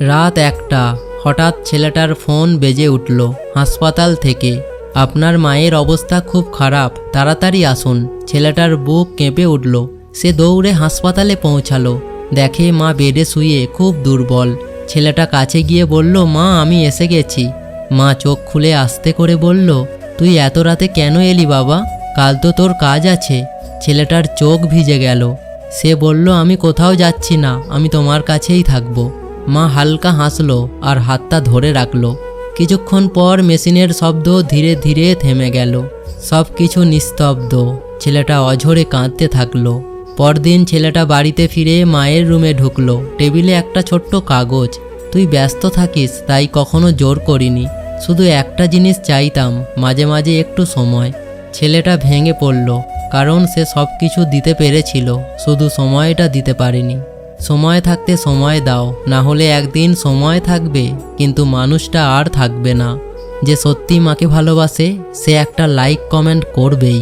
রাত 1টা। হঠাৎ ছেলেটার ফোন বেজে উঠল হাসপাতাল থেকে। আপনার মায়ের অবস্থা খুব খারাপ, তাড়াতাড়ি আসুন। ছেলেটার বুক কেঁপে উঠল। সে দৌড়ে হাসপাতালে পৌঁছালো। দেখে মা বেডে শুয়ে খুব দুর্বল। ছেলেটা কাছে গিয়ে বলল, মা আমি এসে গেছি। মা চোখ খুলে আস্তে করে বলল, তুই এত রাতে কেন এলি বাবা? কাল তো তোর কাজ আছে। ছেলেটার চোখ ভিজে গেল। সে বলল, আমি কোথাও যাচ্ছি না, আমি তোমার কাছেই থাকবো। মা হালকা হাসলো আর হাতটা ধরে রাখলো। কিছুক্ষণ পর মেশিনের শব্দ ধীরে ধীরে থেমে গেল। সব কিছু নিস্তব্ধ। ছেলেটা অঝরে কাঁদতে থাকলো। পরদিন ছেলেটা বাড়িতে ফিরে মায়ের রুমে ঢুকলো। টেবিলে একটা ছোট্ট কাগজ। তুই ব্যস্ত থাকিস তাই কখনো জোর করিনি, শুধু একটা জিনিস চাইতাম, মাঝে মাঝে একটু সময়। ছেলেটা ভেঙে পড়ল, কারণ সে সব কিছু দিতে পেরেছিল, শুধু সময়টা দিতে পারেনি। সময় থাকতে সময় দাও, না হলে একদিন সময় থাকবে কিন্তু মানুষটা আর থাকবে না। যে সত্যি মাকে ভালোবাসে সে একটা লাইক কমেন্ট করবেই।